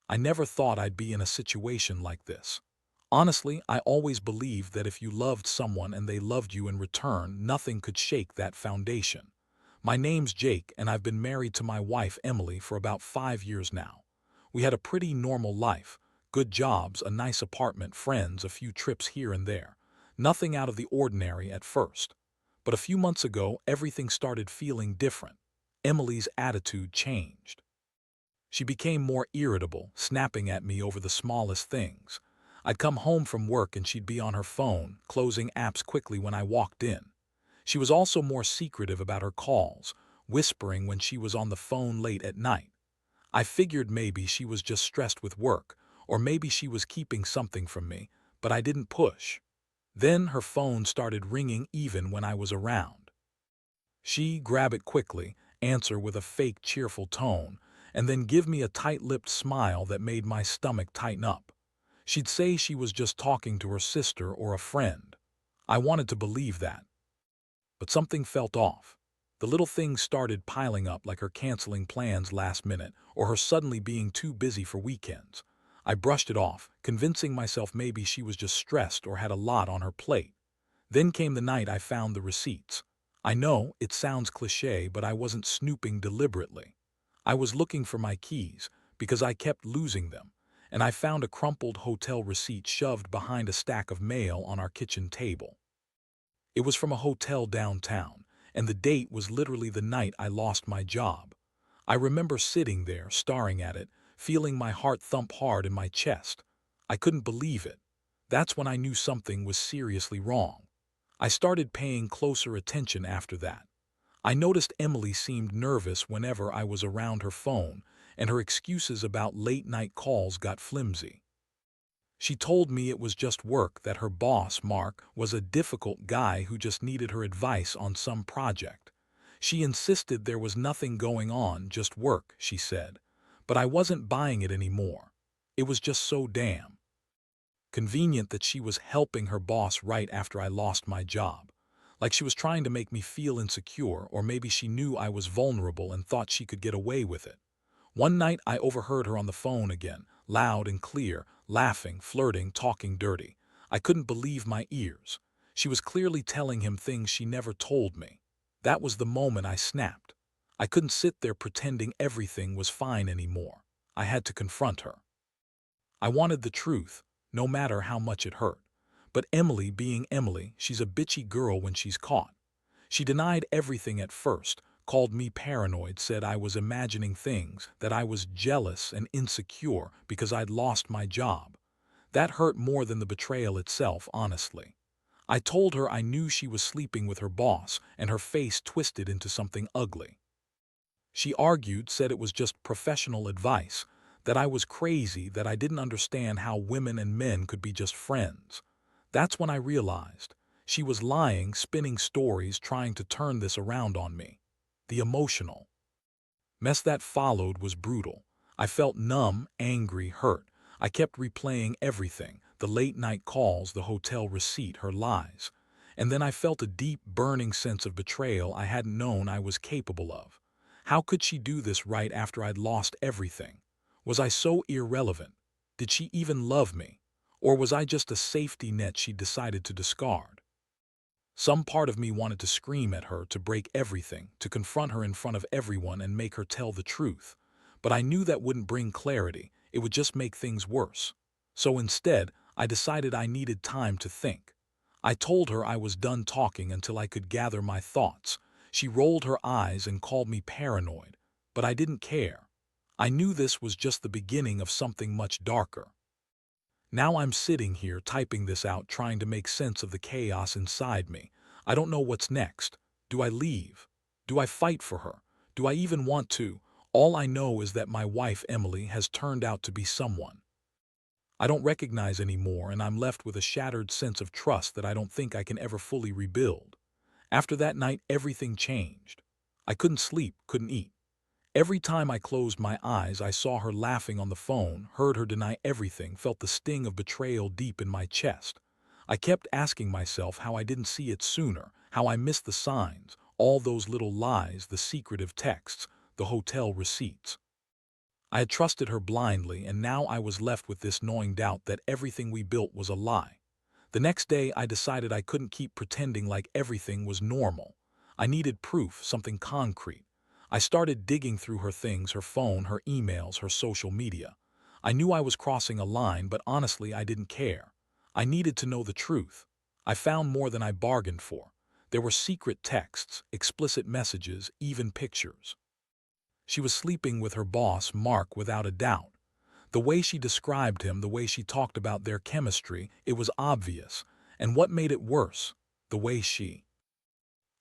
I never thought I'd be in a situation like this. Honestly, I always believed that if you loved someone and they loved you in return, nothing could shake that foundation. My name's Jake, and I've been married to my wife, Emily, for about 5 years now. We had a pretty normal life, good jobs, a nice apartment, friends, a few trips here and there. Nothing out of the ordinary at first. But a few months ago, everything started feeling different. Emily's attitude changed. She became more irritable, snapping at me over the smallest things. I'd come home from work and she'd be on her phone, closing apps quickly when I walked in. She was also more secretive about her calls, whispering when she was on the phone late at night. I figured maybe she was just stressed with work, or maybe she was keeping something from me, but I didn't push. Then her phone started ringing even when I was around. She'd grab it quickly, answer with a fake cheerful tone, and then give me a tight-lipped smile that made my stomach tighten up. She'd say she was just talking to her sister or a friend. I wanted to believe that. But something felt off. The little things started piling up, like her canceling plans last minute or her suddenly being too busy for weekends. I brushed it off, convincing myself maybe she was just stressed or had a lot on her plate. Then came the night I found the receipts. I know it sounds cliché, but I wasn't snooping deliberately. I was looking for my keys because I kept losing them, and I found a crumpled hotel receipt shoved behind a stack of mail on our kitchen table. It was from a hotel downtown, and the date was literally the night I lost my job. I remember sitting there, staring at it, feeling my heart thump hard in my chest. I couldn't believe it. That's when I knew something was seriously wrong. I started paying closer attention after that. I noticed Emily seemed nervous whenever I was around her phone, and her excuses about late-night calls got flimsy. She told me it was just work, that her boss, Mark, was a difficult guy who just needed her advice on some project. She insisted there was nothing going on, just work, she said. But I wasn't buying it anymore. It was just so damn convenient that she was helping her boss right after I lost my job. Like she was trying to make me feel insecure, or maybe she knew I was vulnerable and thought she could get away with it. One night I overheard her on the phone again, loud and clear, laughing, flirting, talking dirty. I couldn't believe my ears. She was clearly telling him things she never told me. That was the moment I snapped. I couldn't sit there pretending everything was fine anymore. I had to confront her. I wanted the truth, no matter how much it hurt. But Emily, being Emily, she's a bitchy girl when she's caught. She denied everything at first, called me paranoid, said I was imagining things, that I was jealous and insecure because I'd lost my job. That hurt more than the betrayal itself, honestly. I told her I knew she was sleeping with her boss, and her face twisted into something ugly. She argued, said it was just professional advice, that I was crazy, that I didn't understand how women and men could be just friends. That's when I realized she was lying, spinning stories, trying to turn this around on me. The emotional mess that followed was brutal. I felt numb, angry, hurt. I kept replaying everything, the late-night calls, the hotel receipt, her lies. And then I felt a deep, burning sense of betrayal I hadn't known I was capable of. How could she do this right after I'd lost everything? Was I so irrelevant? Did she even love me? Or was I just a safety net she decided to discard? Some part of me wanted to scream at her, to break everything, to confront her in front of everyone and make her tell the truth. But I knew that wouldn't bring clarity, it would just make things worse. So instead, I decided I needed time to think. I told her I was done talking until I could gather my thoughts. She rolled her eyes and called me paranoid, but I didn't care. I knew this was just the beginning of something much darker. Now I'm sitting here typing this out, trying to make sense of the chaos inside me. I don't know what's next. Do I leave? Do I fight for her? Do I even want to? All I know is that my wife, Emily, has turned out to be someone I don't recognize anymore, and I'm left with a shattered sense of trust that I don't think I can ever fully rebuild. After that night, everything changed. I couldn't sleep, couldn't eat. Every time I closed my eyes, I saw her laughing on the phone, heard her deny everything, felt the sting of betrayal deep in my chest. I kept asking myself how I didn't see it sooner, how I missed the signs, all those little lies, the secretive texts, the hotel receipts. I had trusted her blindly, and now I was left with this gnawing doubt that everything we built was a lie. The next day, I decided I couldn't keep pretending like everything was normal. I needed proof, something concrete. I started digging through her things, her phone, her emails, her social media. I knew I was crossing a line, but honestly, I didn't care. I needed to know the truth. I found more than I bargained for. There were secret texts, explicit messages, even pictures. She was sleeping with her boss, Mark, without a doubt. The way she described him, the way she talked about their chemistry, it was obvious. And what made it worse? The way she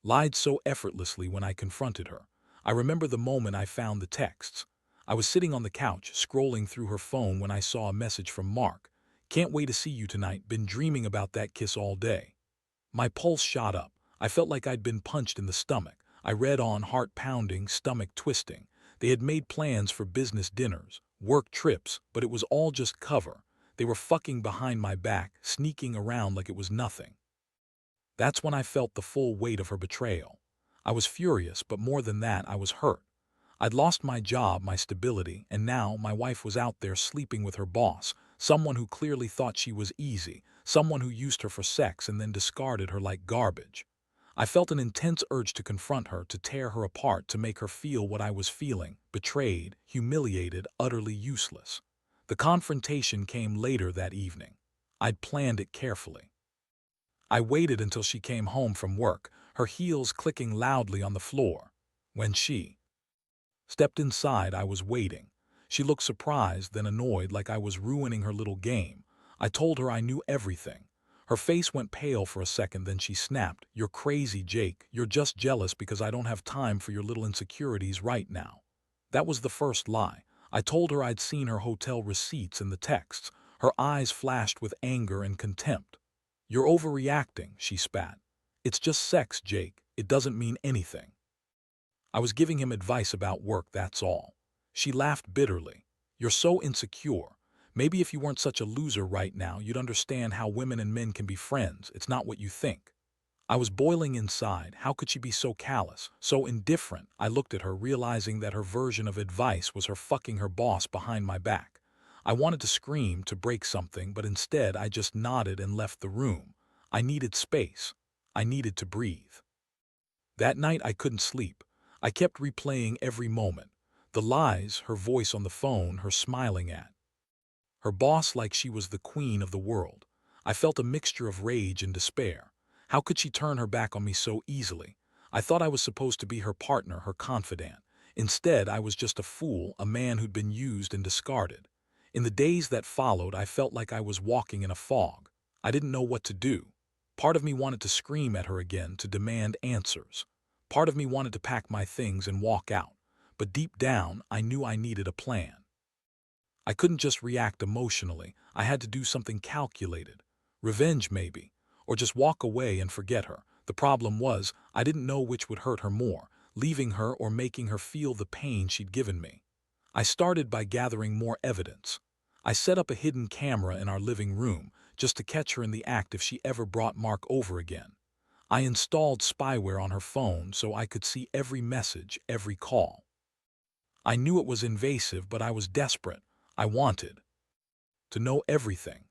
lied so effortlessly when I confronted her. I remember the moment I found the texts. I was sitting on the couch, scrolling through her phone when I saw a message from Mark. "Can't wait to see you tonight. Been dreaming about that kiss all day." My pulse shot up. I felt like I'd been punched in the stomach. I read on, heart pounding, stomach twisting. They had made plans for business dinners, work trips, but it was all just cover. They were fucking behind my back, sneaking around like it was nothing. That's when I felt the full weight of her betrayal. I was furious, but more than that, I was hurt. I'd lost my job, my stability, and now my wife was out there sleeping with her boss, someone who clearly thought she was easy, someone who used her for sex and then discarded her like garbage. I felt an intense urge to confront her, to tear her apart, to make her feel what I was feeling: betrayed, humiliated, utterly useless. The confrontation came later that evening. I'd planned it carefully. I waited until she came home from work, her heels clicking loudly on the floor. When she stepped inside, I was waiting. She looked surprised, then annoyed, like I was ruining her little game. I told her I knew everything. Her face went pale for a second, then she snapped, "You're crazy, Jake. You're just jealous because I don't have time for your little insecurities right now." That was the first lie. I told her I'd seen her hotel receipts and the texts. Her eyes flashed with anger and contempt. "You're overreacting," she spat. "It's just sex, Jake. It doesn't mean anything." I was giving him advice about work, that's all. She laughed bitterly. "You're so insecure. Maybe if you weren't such a loser right now, you'd understand how women and men can be friends. It's not what you think." I was boiling inside. How could she be so callous, so indifferent? I looked at her, realizing that her version of advice was her fucking her boss behind my back. I wanted to scream, to break something, but instead I just nodded and left the room. I needed space. I needed to breathe. That night I couldn't sleep. I kept replaying every moment. The lies, her voice on the phone, her smiling at her boss like she was the queen of the world. I felt a mixture of rage and despair. How could she turn her back on me so easily? I thought I was supposed to be her partner, her confidant. Instead, I was just a fool, a man who'd been used and discarded. In the days that followed, I felt like I was walking in a fog. I didn't know what to do. Part of me wanted to scream at her again, to demand answers. Part of me wanted to pack my things and walk out. But deep down, I knew I needed a plan. I couldn't just react emotionally. I had to do something calculated. Revenge, maybe. Or just walk away and forget her. The problem was, I didn't know which would hurt her more, leaving her or making her feel the pain she'd given me. I started by gathering more evidence. I set up a hidden camera in our living room, just to catch her in the act if she ever brought Mark over again. I installed spyware on her phone so I could see every message, every call. I knew it was invasive, but I was desperate. I wanted to know everything.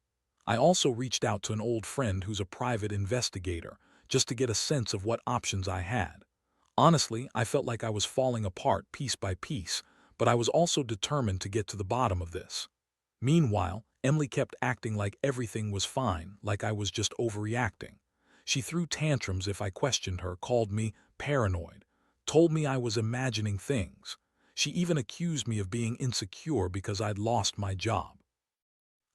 I also reached out to an old friend who's a private investigator, just to get a sense of what options I had. Honestly, I felt like I was falling apart piece by piece, but I was also determined to get to the bottom of this. Meanwhile, Emily kept acting like everything was fine, like I was just overreacting. She threw tantrums if I questioned her, called me paranoid, told me I was imagining things. She even accused me of being insecure because I'd lost my job.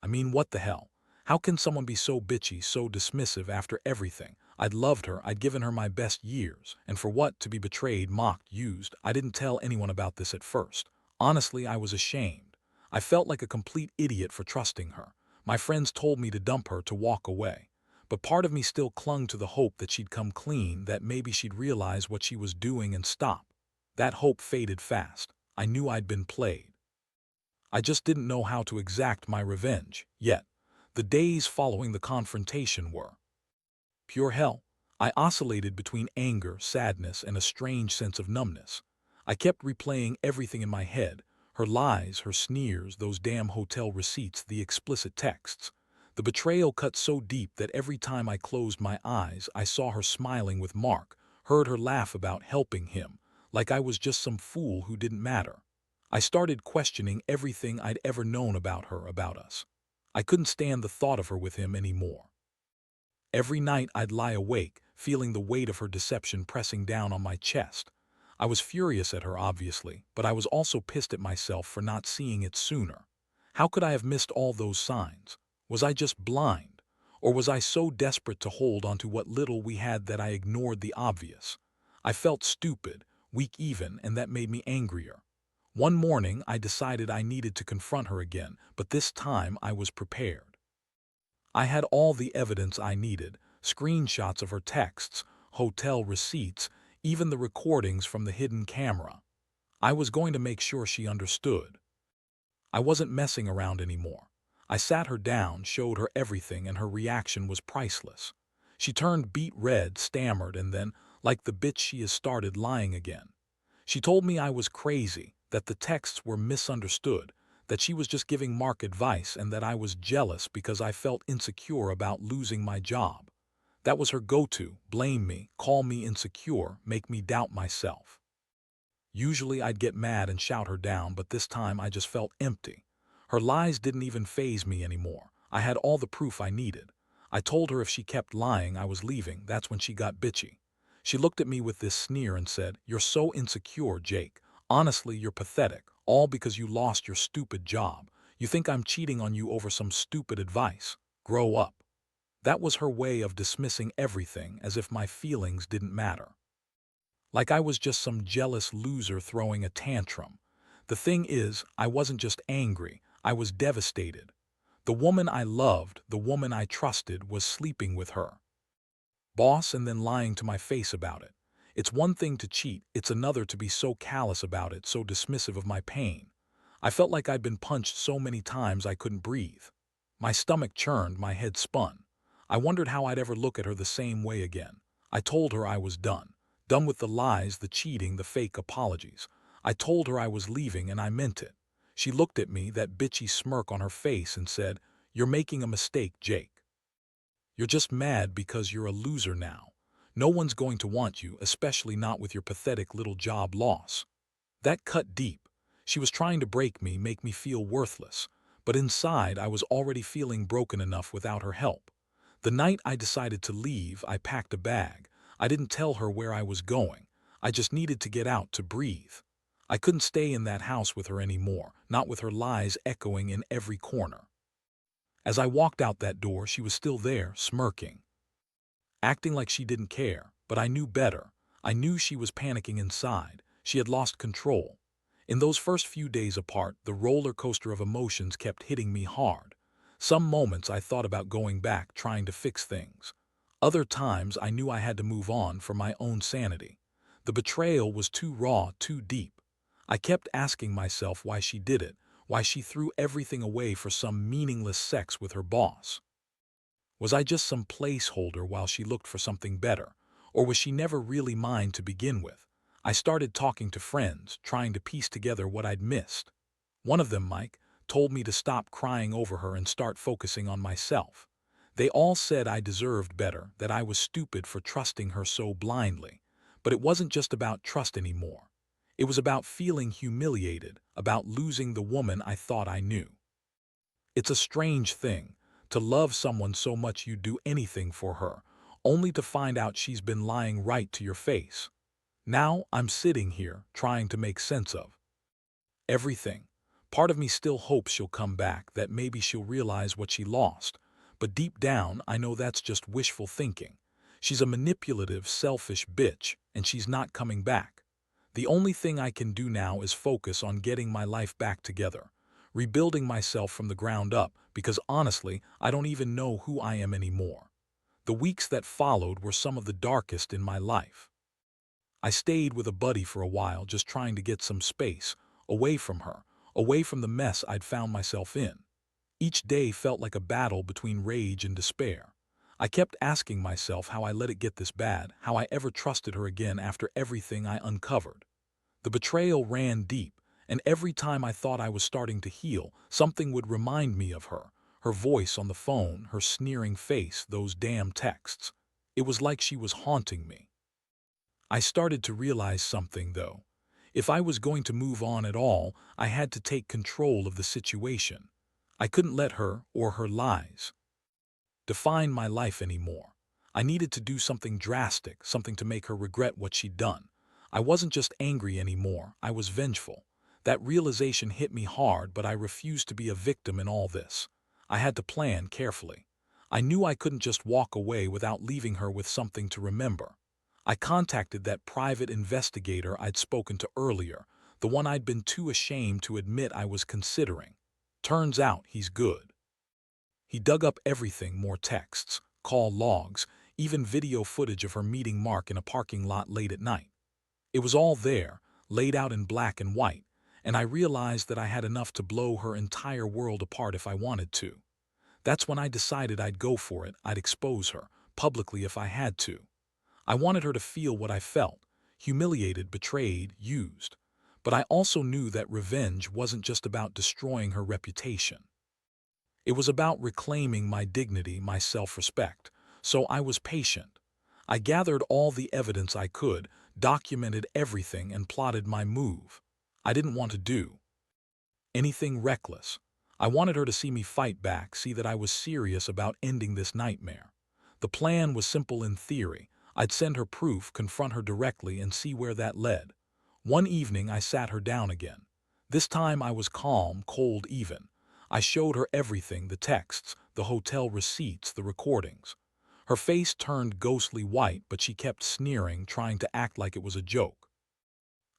I mean, what the hell? How can someone be so bitchy, so dismissive after everything? I'd loved her, I'd given her my best years, and for what? To be betrayed, mocked, used. I didn't tell anyone about this at first. Honestly, I was ashamed. I felt like a complete idiot for trusting her. My friends told me to dump her, to walk away. But part of me still clung to the hope that she'd come clean, that maybe she'd realize what she was doing and stop. That hope faded fast. I knew I'd been played. I just didn't know how to exact my revenge, yet. The days following the confrontation were pure hell. I oscillated between anger, sadness, and a strange sense of numbness. I kept replaying everything in my head: Her lies, her sneers, those damn hotel receipts, the explicit texts. The betrayal cut so deep that every time I closed my eyes, I saw her smiling with Mark, heard her laugh about helping him, like I was just some fool who didn't matter. I started questioning everything I'd ever known about her, about us. I couldn't stand the thought of her with him anymore. Every night I'd lie awake, feeling the weight of her deception pressing down on my chest. I was furious at her, obviously, but I was also pissed at myself for not seeing it sooner. How could I have missed all those signs? Was I just blind? Or was I so desperate to hold onto what little we had that I ignored the obvious? I felt stupid, weak even, and that made me angrier. One morning I decided I needed to confront her again, but this time I was prepared. I had all the evidence I needed, screenshots of her texts, hotel receipts, even the recordings from the hidden camera. I was going to make sure she understood. I wasn't messing around anymore. I sat her down, showed her everything, and her reaction was priceless. She turned beet red, stammered, and then, like the bitch she is, started lying again. She told me I was crazy, that the texts were misunderstood, that she was just giving Mark advice, and that I was jealous because I felt insecure about losing my job. That was her go-to: blame me, call me insecure, make me doubt myself. Usually I'd get mad and shout her down, but this time I just felt empty. Her lies didn't even faze me anymore. I had all the proof I needed. I told her if she kept lying I was leaving. That's when she got bitchy. She looked at me with this sneer and said, "You're so insecure, Jake. Honestly, you're pathetic, all because you lost your stupid job. You think I'm cheating on you over some stupid advice? Grow up." That was her way of dismissing everything, as if my feelings didn't matter. Like I was just some jealous loser throwing a tantrum. The thing is, I wasn't just angry, I was devastated. The woman I loved, the woman I trusted, was sleeping with her boss and then lying to my face about it. It's one thing to cheat, it's another to be so callous about it, so dismissive of my pain. I felt like I'd been punched so many times I couldn't breathe. My stomach churned, my head spun. I wondered how I'd ever look at her the same way again. I told her I was done. Done with the lies, the cheating, the fake apologies. I told her I was leaving, and I meant it. She looked at me, that bitchy smirk on her face, and said, "You're making a mistake, Jake. You're just mad because you're a loser now. No one's going to want you, especially not with your pathetic little job loss." That cut deep. She was trying to break me, make me feel worthless. But inside, I was already feeling broken enough without her help. The night I decided to leave, I packed a bag. I didn't tell her where I was going. I just needed to get out, to breathe. I couldn't stay in that house with her anymore, not with her lies echoing in every corner. As I walked out that door, she was still there, smirking, acting like she didn't care, but I knew better. I knew she was panicking inside. She had lost control. In those first few days apart, the roller coaster of emotions kept hitting me hard. Some moments I thought about going back, trying to fix things. Other times I knew I had to move on for my own sanity. The betrayal was too raw, too deep. I kept asking myself why she did it, why she threw everything away for some meaningless sex with her boss. Was I just some placeholder while she looked for something better? Or was she never really mine to begin with? I started talking to friends, trying to piece together what I'd missed. One of them, Mike, told me to stop crying over her and start focusing on myself. They all said I deserved better, that I was stupid for trusting her so blindly. But it wasn't just about trust anymore. It was about feeling humiliated, about losing the woman I thought I knew. It's a strange thing, to love someone so much you'd do anything for her, only to find out she's been lying right to your face. Now I'm sitting here, trying to make sense of everything. Part of me still hopes she'll come back, that maybe she'll realize what she lost. But deep down, I know that's just wishful thinking. She's a manipulative, selfish bitch, and she's not coming back. The only thing I can do now is focus on getting my life back together, rebuilding myself from the ground up, because honestly, I don't even know who I am anymore. The weeks that followed were some of the darkest in my life. I stayed with a buddy for a while, just trying to get some space, away from her, away from the mess I'd found myself in. Each day felt like a battle between rage and despair. I kept asking myself how I let it get this bad, how I ever trusted her again after everything I uncovered. The betrayal ran deep, and every time I thought I was starting to heal, something would remind me of her. Her voice on the phone, her sneering face, those damn texts. It was like she was haunting me. I started to realize something, though. If I was going to move on at all, I had to take control of the situation. I couldn't let her, or her lies, define my life anymore. I needed to do something drastic, something to make her regret what she'd done. I wasn't just angry anymore, I was vengeful. That realization hit me hard, but I refused to be a victim in all this. I had to plan carefully. I knew I couldn't just walk away without leaving her with something to remember. I contacted that private investigator I'd spoken to earlier, the one I'd been too ashamed to admit I was considering. Turns out he's good. He dug up everything, more texts, call logs, even video footage of her meeting Mark in a parking lot late at night. It was all there, laid out in black and white, and I realized that I had enough to blow her entire world apart if I wanted to. That's when I decided I'd go for it. I'd expose her, publicly if I had to. I wanted her to feel what I felt, humiliated, betrayed, used. But I also knew that revenge wasn't just about destroying her reputation. It was about reclaiming my dignity, my self-respect. So I was patient. I gathered all the evidence I could, documented everything, and plotted my move. I didn't want to do anything reckless. I wanted her to see me fight back, see that I was serious about ending this nightmare. The plan was simple in theory. I'd send her proof, confront her directly, and see where that led. One evening I sat her down again. This time I was calm, cold even. I showed her everything, the texts, the hotel receipts, the recordings. Her face turned ghostly white, but she kept sneering, trying to act like it was a joke.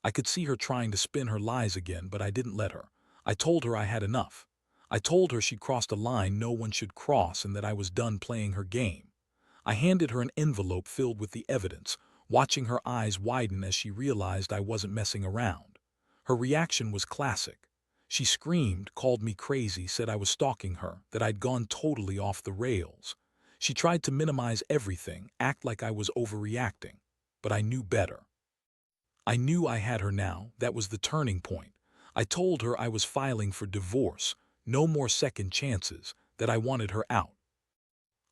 I could see her trying to spin her lies again, but I didn't let her. I told her I had enough. I told her she'd crossed a line no one should cross and that I was done playing her game. I handed her an envelope filled with the evidence, watching her eyes widen as she realized I wasn't messing around. Her reaction was classic. She screamed, called me crazy, said I was stalking her, that I'd gone totally off the rails. She tried to minimize everything, act like I was overreacting. But I knew better. I knew I had her now. That was the turning point. I told her I was filing for divorce, no more second chances, that I wanted her out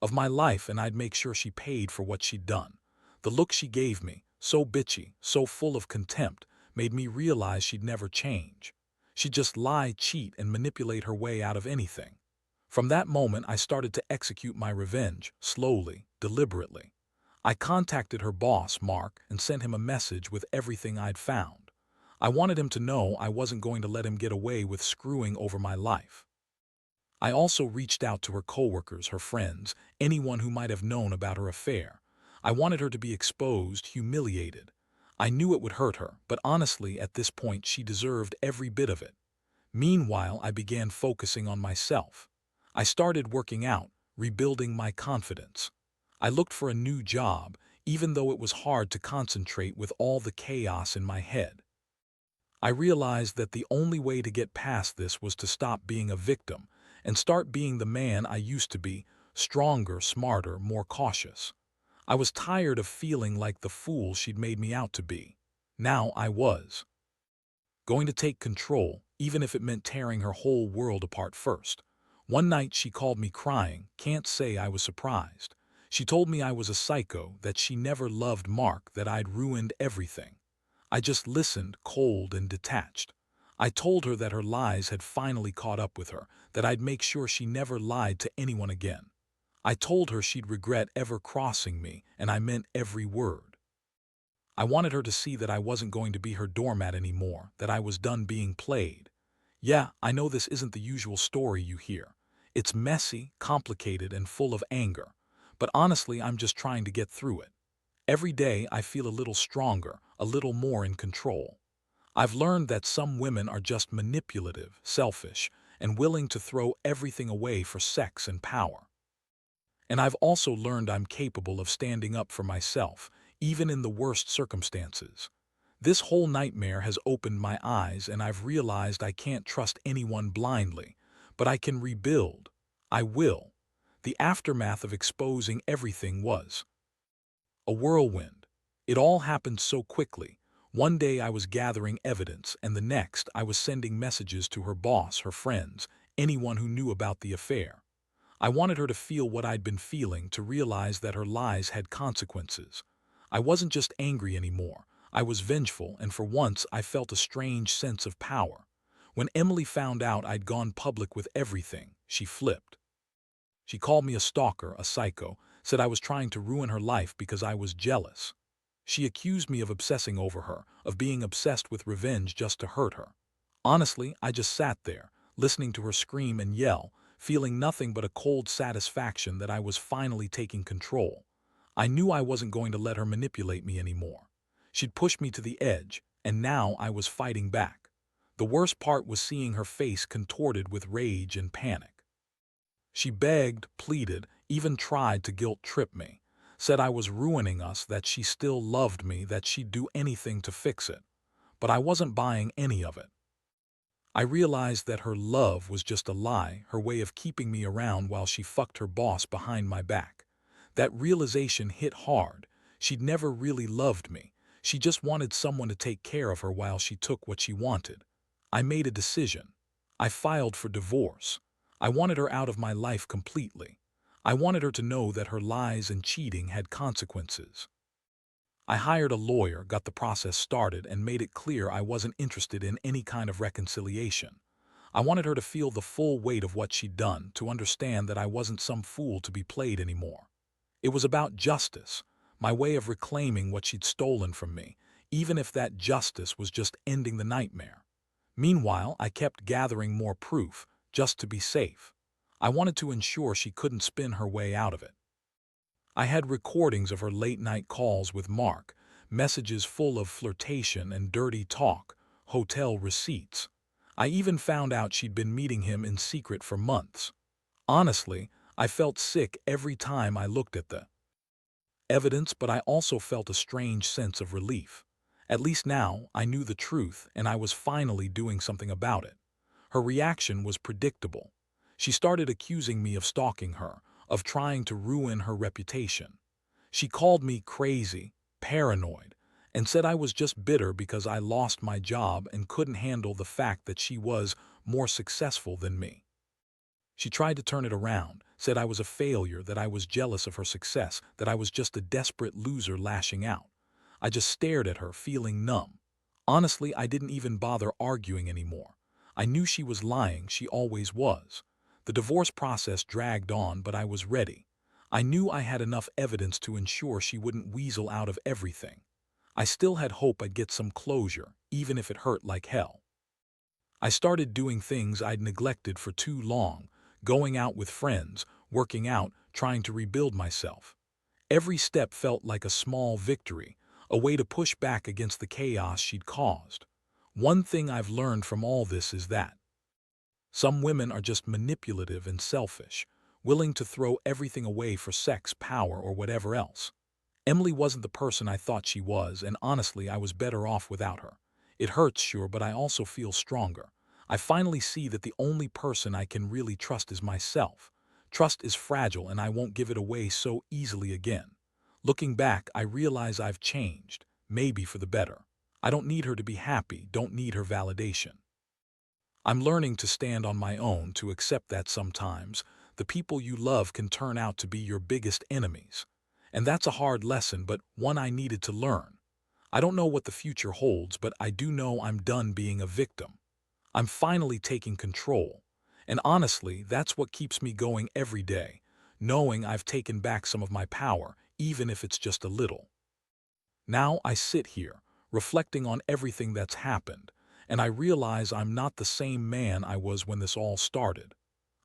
of my life and I'd make sure she paid for what she'd done. The look she gave me, so bitchy, so full of contempt, made me realize she'd never change. She'd just lie, cheat, and manipulate her way out of anything. From that moment, I started to execute my revenge, slowly, deliberately. I contacted her boss, Mark, and sent him a message with everything I'd found. I wanted him to know I wasn't going to let him get away with screwing over my life. I also reached out to her coworkers, her friends, anyone who might have known about her affair. I wanted her to be exposed, humiliated. I knew it would hurt her, but honestly, at this point, she deserved every bit of it. Meanwhile, I began focusing on myself. I started working out, rebuilding my confidence. I looked for a new job, even though it was hard to concentrate with all the chaos in my head. I realized that the only way to get past this was to stop being a victim and start being the man I used to be, stronger, smarter, more cautious. I was tired of feeling like the fool she'd made me out to be. Now I was going to take control, even if it meant tearing her whole world apart first. One night she called me crying. Can't say I was surprised. She told me I was a psycho, that she never loved Mark, that I'd ruined everything. I just listened, cold and detached. I told her that her lies had finally caught up with her, that I'd make sure she never lied to anyone again. I told her she'd regret ever crossing me, and I meant every word. I wanted her to see that I wasn't going to be her doormat anymore, that I was done being played. Yeah, I know this isn't the usual story you hear. It's messy, complicated, and full of anger. But honestly, I'm just trying to get through it. Every day I feel a little stronger, a little more in control. I've learned that some women are just manipulative, selfish, and willing to throw everything away for sex and power. And I've also learned I'm capable of standing up for myself, even in the worst circumstances. This whole nightmare has opened my eyes, and I've realized I can't trust anyone blindly, but I can rebuild. I will. The aftermath of exposing everything was a whirlwind. It all happened so quickly. One day I was gathering evidence, and the next I was sending messages to her boss, her friends, anyone who knew about the affair. I wanted her to feel what I'd been feeling, to realize that her lies had consequences. I wasn't just angry anymore. I was vengeful, and for once I felt a strange sense of power. When Emily found out I'd gone public with everything, she flipped. She called me a stalker, a psycho, said I was trying to ruin her life because I was jealous. She accused me of obsessing over her, of being obsessed with revenge just to hurt her. Honestly, I just sat there, listening to her scream and yell, feeling nothing but a cold satisfaction that I was finally taking control. I knew I wasn't going to let her manipulate me anymore. She'd pushed me to the edge, and now I was fighting back. The worst part was seeing her face contorted with rage and panic. She begged, pleaded, even tried to guilt-trip me, said I was ruining us, that she still loved me, that she'd do anything to fix it. But I wasn't buying any of it. I realized that her love was just a lie, her way of keeping me around while she fucked her boss behind my back. That realization hit hard. She'd never really loved me. She just wanted someone to take care of her while she took what she wanted. I made a decision. I filed for divorce. I wanted her out of my life completely. I wanted her to know that her lies and cheating had consequences. I hired a lawyer, got the process started, and made it clear I wasn't interested in any kind of reconciliation. I wanted her to feel the full weight of what she'd done, to understand that I wasn't some fool to be played anymore. It was about justice, my way of reclaiming what she'd stolen from me, even if that justice was just ending the nightmare. Meanwhile, I kept gathering more proof, just to be safe. I wanted to ensure she couldn't spin her way out of it. I had recordings of her late-night calls with Mark, messages full of flirtation and dirty talk, hotel receipts. I even found out she'd been meeting him in secret for months. Honestly, I felt sick every time I looked at the evidence, but I also felt a strange sense of relief. At least now, I knew the truth, and I was finally doing something about it. Her reaction was predictable. She started accusing me of stalking her, of trying to ruin her reputation. She called me crazy, paranoid, and said I was just bitter because I lost my job and couldn't handle the fact that she was more successful than me. She tried to turn it around, said I was a failure, that I was jealous of her success, that I was just a desperate loser lashing out. I just stared at her, feeling numb. Honestly, I didn't even bother arguing anymore. I knew she was lying, she always was. The divorce process dragged on, but I was ready. I knew I had enough evidence to ensure she wouldn't weasel out of everything. I still had hope I'd get some closure, even if it hurt like hell. I started doing things I'd neglected for too long, going out with friends, working out, trying to rebuild myself. Every step felt like a small victory, a way to push back against the chaos she'd caused. One thing I've learned from all this is that some women are just manipulative and selfish, willing to throw everything away for sex, power, or whatever else. Emily wasn't the person I thought she was, and honestly, I was better off without her. It hurts, sure, but I also feel stronger. I finally see that the only person I can really trust is myself. Trust is fragile, and I won't give it away so easily again. Looking back, I realize I've changed, maybe for the better. I don't need her to be happy, don't need her validation. I'm learning to stand on my own, to accept that sometimes the people you love can turn out to be your biggest enemies. And that's a hard lesson, but one I needed to learn. I don't know what the future holds, but I do know I'm done being a victim. I'm finally taking control. And honestly, that's what keeps me going every day, knowing I've taken back some of my power, even if it's just a little. Now I sit here, reflecting on everything that's happened, and I realize I'm not the same man I was when this all started.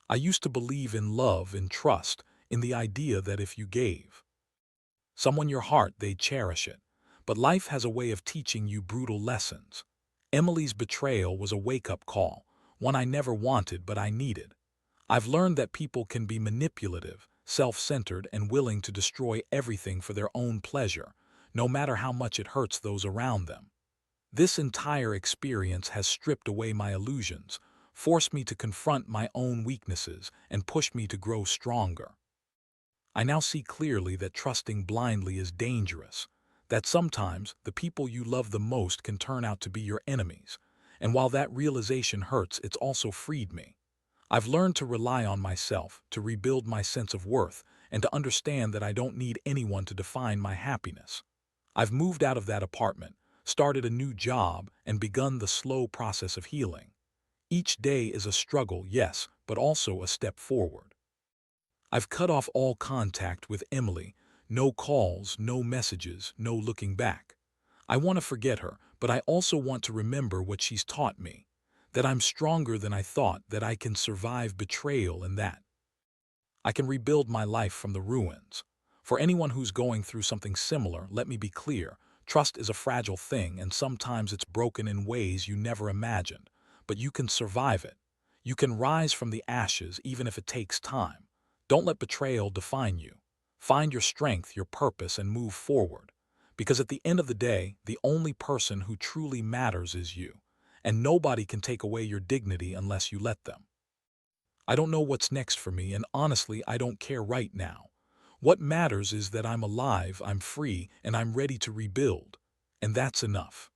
I used to believe in love, in trust, in the idea that if you gave someone your heart, they'd cherish it. But life has a way of teaching you brutal lessons. Emily's betrayal was a wake-up call, one I never wanted but I needed. I've learned that people can be manipulative, self-centered, and willing to destroy everything for their own pleasure, no matter how much it hurts those around them. This entire experience has stripped away my illusions, forced me to confront my own weaknesses, and pushed me to grow stronger. I now see clearly that trusting blindly is dangerous, that sometimes the people you love the most can turn out to be your enemies. And while that realization hurts, it's also freed me. I've learned to rely on myself, to rebuild my sense of worth, and to understand that I don't need anyone to define my happiness. I've moved out of that apartment, started a new job, and begun the slow process of healing. Each day is a struggle, yes, but also a step forward. I've cut off all contact with Emily. No calls, no messages, no looking back. I want to forget her, but I also want to remember what she's taught me. That I'm stronger than I thought, that I can survive betrayal, and that I can rebuild my life from the ruins. For anyone who's going through something similar, let me be clear. Trust is a fragile thing, and sometimes it's broken in ways you never imagined. But you can survive it. You can rise from the ashes, even if it takes time. Don't let betrayal define you. Find your strength, your purpose, and move forward. Because at the end of the day, the only person who truly matters is you. And nobody can take away your dignity unless you let them. I don't know what's next for me, and honestly, I don't care right now. What matters is that I'm alive, I'm free, and I'm ready to rebuild. And that's enough.